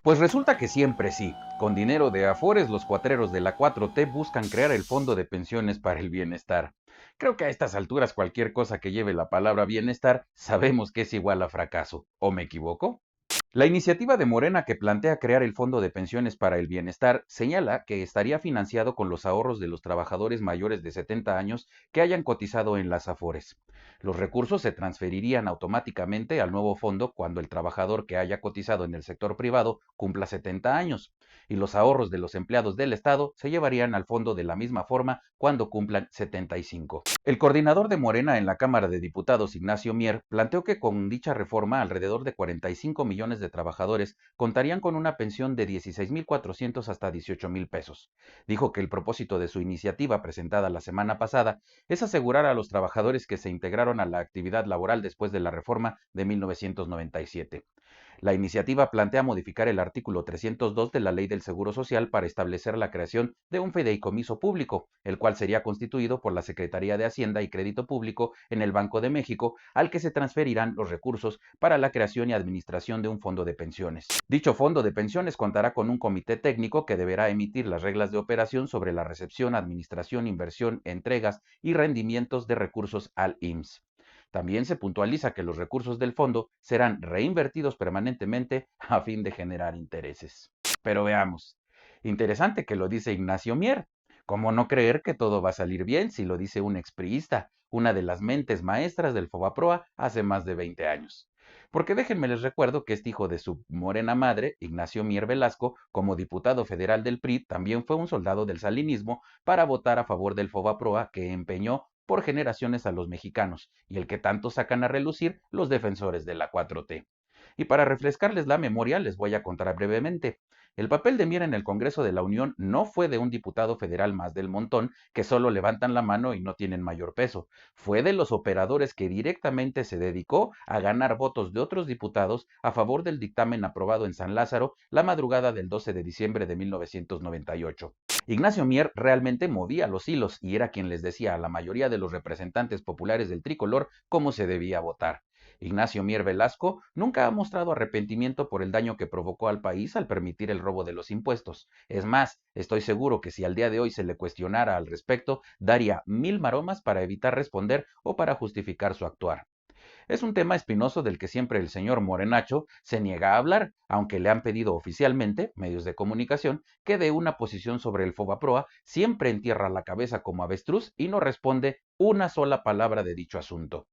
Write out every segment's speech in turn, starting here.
Pues resulta que siempre sí. Con dinero de Afores, los cuatreros de la 4T buscan crear el Fondo de Pensiones para el Bienestar. Creo que a estas alturas cualquier cosa que lleve la palabra bienestar sabemos que es igual a fracaso. ¿O me equivoco? La iniciativa de Morena que plantea crear el Fondo de Pensiones para el Bienestar señala que estaría financiado con los ahorros de los trabajadores mayores de 70 años que hayan cotizado en las Afores. Los recursos se transferirían automáticamente al nuevo fondo cuando el trabajador que haya cotizado en el sector privado cumpla 70 años, y los ahorros de los empleados del Estado se llevarían al fondo de la misma forma cuando cumplan 75. El coordinador de Morena en la Cámara de Diputados, Ignacio Mier, planteó que con dicha reforma alrededor de 45 millones de trabajadores contarían con una pensión de 16,400 hasta 18,000 pesos. Dijo que el propósito de su iniciativa presentada la semana pasada es asegurar a los trabajadores que se integraron a la actividad laboral después de la reforma de 1997. La iniciativa plantea modificar el artículo 302 de la Ley del Seguro Social para establecer la creación de un fideicomiso público, el cual sería constituido por la Secretaría de Hacienda y Crédito Público en el Banco de México, al que se transferirán los recursos para la creación y administración de un fondo de pensiones. Dicho fondo de pensiones contará con un comité técnico que deberá emitir las reglas de operación sobre la recepción, administración, inversión, entregas y rendimientos de recursos al IMSS. También se puntualiza que los recursos del fondo serán reinvertidos permanentemente a fin de generar intereses. Pero veamos. Interesante que lo dice Ignacio Mier. ¿Cómo no creer que todo va a salir bien si lo dice un expriista, una de las mentes maestras del Fobaproa hace más de 20 años? Porque déjenme les recuerdo que este hijo de su morena madre, Ignacio Mier Velasco, como diputado federal del PRI, también fue un soldado del salinismo para votar a favor del Fobaproa que empeñó por generaciones a los mexicanos y el que tanto sacan a relucir los defensores de la 4T. Y para refrescarles la memoria, les voy a contar brevemente. El papel de Mier en el Congreso de la Unión no fue de un diputado federal más del montón que solo levantan la mano y no tienen mayor peso. Fue de los operadores que directamente se dedicó a ganar votos de otros diputados a favor del dictamen aprobado en San Lázaro la madrugada del 12 de diciembre de 1998. Ignacio Mier realmente movía los hilos y era quien les decía a la mayoría de los representantes populares del tricolor cómo se debía votar. Ignacio Mier Velasco nunca ha mostrado arrepentimiento por el daño que provocó al país al permitir el robo de los impuestos. Es más, estoy seguro que si al día de hoy se le cuestionara al respecto, daría 1000 maromas para evitar responder o para justificar su actuar. Es un tema espinoso del que siempre el señor Morenacho se niega a hablar, aunque le han pedido oficialmente, medios de comunicación, que dé una posición sobre el Fobaproa, siempre entierra la cabeza como avestruz y no responde una sola palabra de dicho asunto.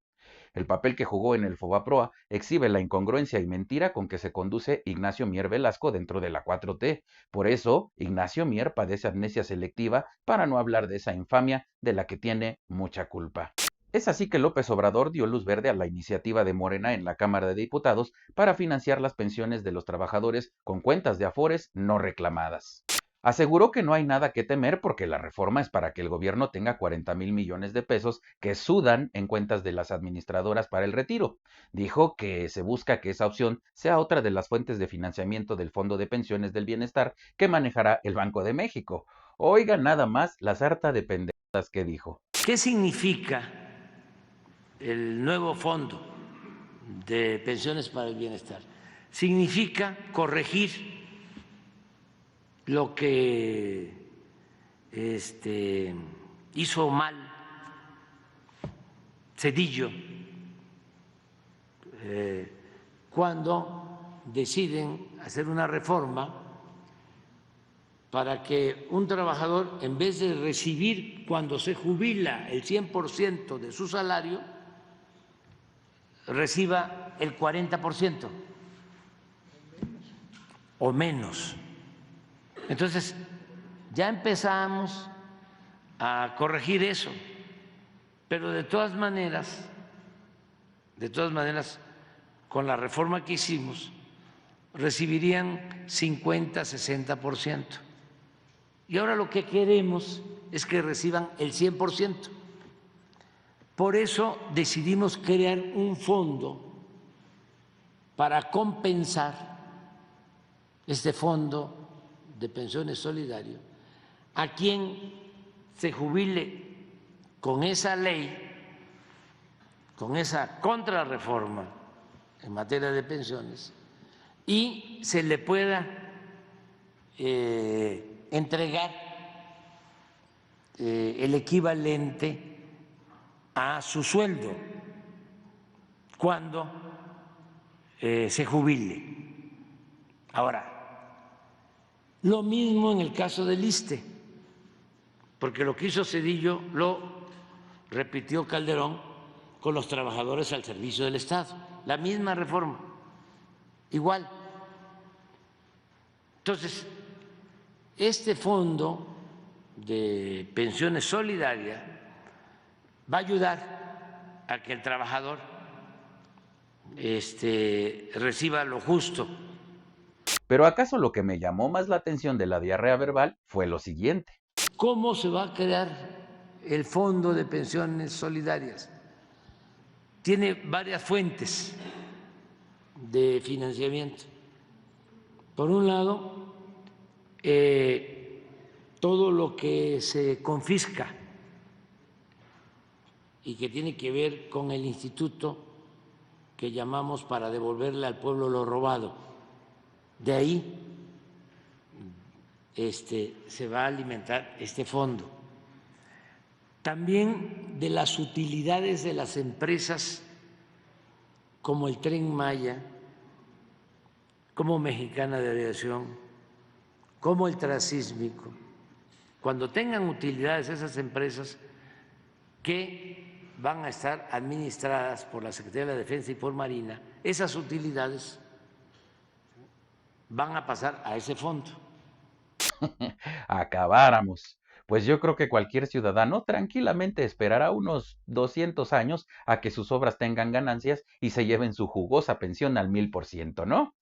El papel que jugó en el Fobaproa exhibe la incongruencia y mentira con que se conduce Ignacio Mier Velasco dentro de la 4T. Por eso, Ignacio Mier padece amnesia selectiva para no hablar de esa infamia de la que tiene mucha culpa. Es así que López Obrador dio luz verde a la iniciativa de Morena en la Cámara de Diputados para financiar las pensiones de los trabajadores con cuentas de Afores no reclamadas. Aseguró que no hay nada que temer porque la reforma es para que el gobierno tenga 40,000 millones de pesos que sudan en cuentas de las administradoras para el retiro. Dijo que se busca que esa opción sea otra de las fuentes de financiamiento del Fondo de Pensiones del Bienestar que manejará el Banco de México. Oiga nada más la sarta de pendejadas que dijo. ¿Qué significa el nuevo fondo de pensiones para el bienestar? Significa corregir lo que hizo mal Cedillo cuando deciden hacer una reforma para que un trabajador, en vez de recibir cuando se jubila el 100% de su salario, reciba el 40% o menos. Entonces, ya empezamos a corregir eso, pero de todas maneras, con la reforma que hicimos, recibirían 50-60%. Y ahora lo que queremos es que reciban el 100%. Por eso decidimos crear un fondo para compensar este fondo de pensiones solidario a quien se jubile con esa ley, con esa contrarreforma en materia de pensiones, y se le pueda entregar el equivalente a su sueldo cuando se jubile. Ahora, lo mismo en el caso del ISSSTE, porque lo que hizo Zedillo lo repitió Calderón con los trabajadores al servicio del Estado, la misma reforma, igual. Entonces, este fondo de pensiones solidarias va a ayudar a que el trabajador reciba lo justo. Pero ¿acaso lo que me llamó más la atención de la diarrea verbal fue lo siguiente? ¿Cómo se va a crear el fondo de pensiones solidarias? Tiene varias fuentes de financiamiento. Por un lado, todo lo que se confisca y que tiene que ver con el instituto que llamamos para devolverle al pueblo lo robado. De ahí se va a alimentar este fondo. También de las utilidades de las empresas como el Tren Maya, como Mexicana de Aviación, como el Transísmico. Cuando tengan utilidades esas empresas que van a estar administradas por la Secretaría de la Defensa y por Marina, esas utilidades van a pasar a ese fondo. Acabáramos. Pues yo creo que cualquier ciudadano tranquilamente esperará unos 200 años a que sus obras tengan ganancias y se lleven su jugosa pensión al 1000%, ¿no?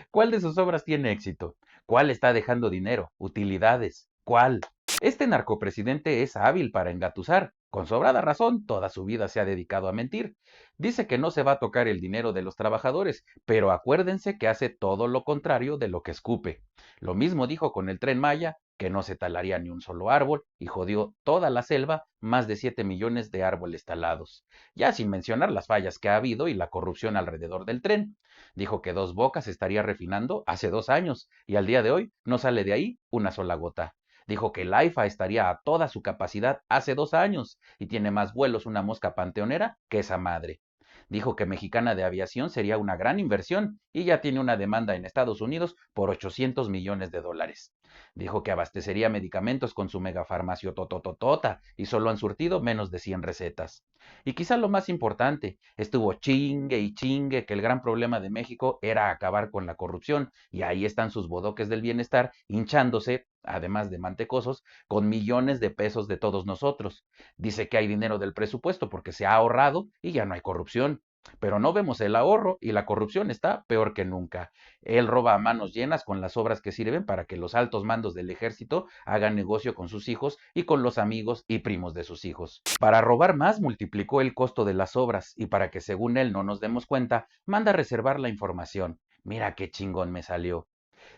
¿Cuál de sus obras tiene éxito? ¿Cuál está dejando dinero? ¿Utilidades? ¿Cuál? Este narcopresidente es hábil para engatusar. Con sobrada razón, toda su vida se ha dedicado a mentir. Dice que no se va a tocar el dinero de los trabajadores, pero acuérdense que hace todo lo contrario de lo que escupe. Lo mismo dijo con el Tren Maya, que no se talaría ni un solo árbol, y jodió toda la selva, más de 7 millones de árboles talados. Ya sin mencionar las fallas que ha habido y la corrupción alrededor del tren. Dijo que Dos Bocas estaría refinando hace 2 años, y al día de hoy no sale de ahí una sola gota. Dijo que el AIFA estaría a toda su capacidad hace 2 años, y tiene más vuelos una mosca panteonera que esa madre. Dijo que Mexicana de Aviación sería una gran inversión y ya tiene una demanda en Estados Unidos por 800 millones de dólares. Dijo que abastecería medicamentos con su megafarmacio totototota y solo han surtido menos de 100 recetas. Y quizá lo más importante, estuvo chingue y chingue que el gran problema de México era acabar con la corrupción y ahí están sus bodoques del bienestar hinchándose, además de mantecosos, con millones de pesos de todos nosotros. Dice que hay dinero del presupuesto porque se ha ahorrado y ya no hay corrupción. Pero no vemos el ahorro y la corrupción está peor que nunca. Él roba a manos llenas con las obras que sirven para que los altos mandos del ejército hagan negocio con sus hijos y con los amigos y primos de sus hijos. Para robar más multiplicó el costo de las obras y para que según él no nos demos cuenta, manda a reservar la información. Mira qué chingón me salió.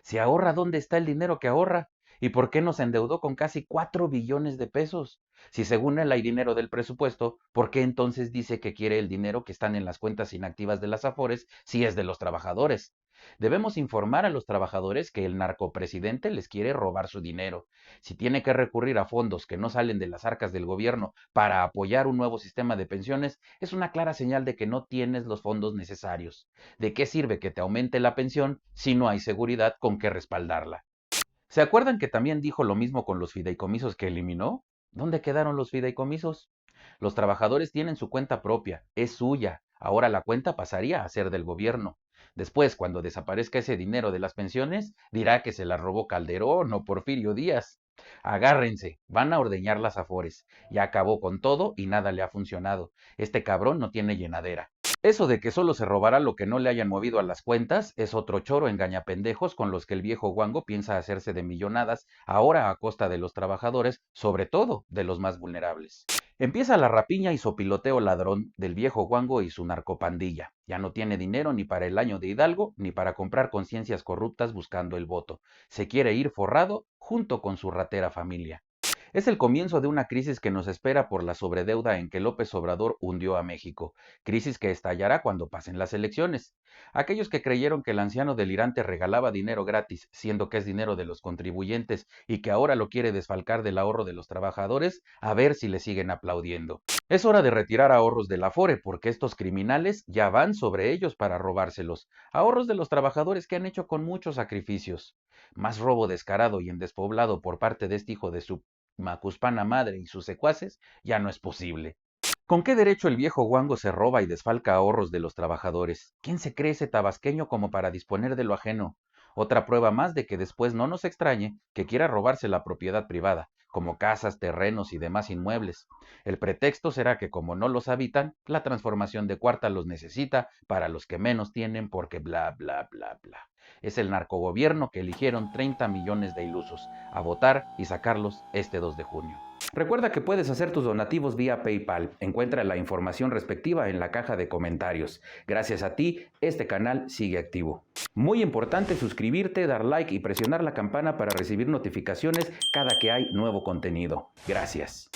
Si ahorra, ¿dónde está el dinero que ahorra? ¿Y por qué nos endeudó con casi 4 billones de pesos? Si según él hay dinero del presupuesto, ¿por qué entonces dice que quiere el dinero que están en las cuentas inactivas de las Afores si es de los trabajadores? Debemos informar a los trabajadores que el narcopresidente les quiere robar su dinero. Si tiene que recurrir a fondos que no salen de las arcas del gobierno para apoyar un nuevo sistema de pensiones, es una clara señal de que no tienes los fondos necesarios. ¿De qué sirve que te aumente la pensión si no hay seguridad con qué respaldarla? ¿Se acuerdan que también dijo lo mismo con los fideicomisos que eliminó? ¿Dónde quedaron los fideicomisos? Los trabajadores tienen su cuenta propia, es suya. Ahora la cuenta pasaría a ser del gobierno. Después, cuando desaparezca ese dinero de las pensiones, dirá que se la robó Calderón o Porfirio Díaz. Agárrense, van a ordeñar las afores. Ya acabó con todo y nada le ha funcionado. Este cabrón no tiene llenadera. Eso de que solo se robará lo que no le hayan movido a las cuentas es otro choro engañapendejos con los que el viejo guango piensa hacerse de millonadas, ahora a costa de los trabajadores, sobre todo de los más vulnerables. Empieza la rapiña y sopiloteo ladrón del viejo guango y su narcopandilla. Ya no tiene dinero ni para el año de Hidalgo ni para comprar conciencias corruptas buscando el voto. Se quiere ir forrado junto con su ratera familia. Es el comienzo de una crisis que nos espera por la sobredeuda en que López Obrador hundió a México, crisis que estallará cuando pasen las elecciones. Aquellos que creyeron que el anciano delirante regalaba dinero gratis, siendo que es dinero de los contribuyentes y que ahora lo quiere desfalcar del ahorro de los trabajadores, a ver si le siguen aplaudiendo. Es hora de retirar ahorros del Afore porque estos criminales ya van sobre ellos para robárselos, ahorros de los trabajadores que han hecho con muchos sacrificios. Más robo descarado y en despoblado por parte de este hijo de su Macuspana madre y sus secuaces ya no es posible. ¿Con qué derecho el viejo guango se roba y desfalca ahorros de los trabajadores? ¿Quién se cree ese tabasqueño como para disponer de lo ajeno? Otra prueba más de que después no nos extrañe que quiera robarse la propiedad privada, como casas, terrenos y demás inmuebles. El pretexto será que como no los habitan, la transformación de cuarta los necesita para los que menos tienen porque bla bla bla bla. Es el narcogobierno que eligieron 30 millones de ilusos a votar y sacarlos este 2 de junio. Recuerda que puedes hacer tus donativos vía PayPal. Encuentra la información respectiva en la caja de comentarios. Gracias a ti, este canal sigue activo. Muy importante suscribirte, dar like y presionar la campana para recibir notificaciones cada que hay nuevo contenido. Gracias.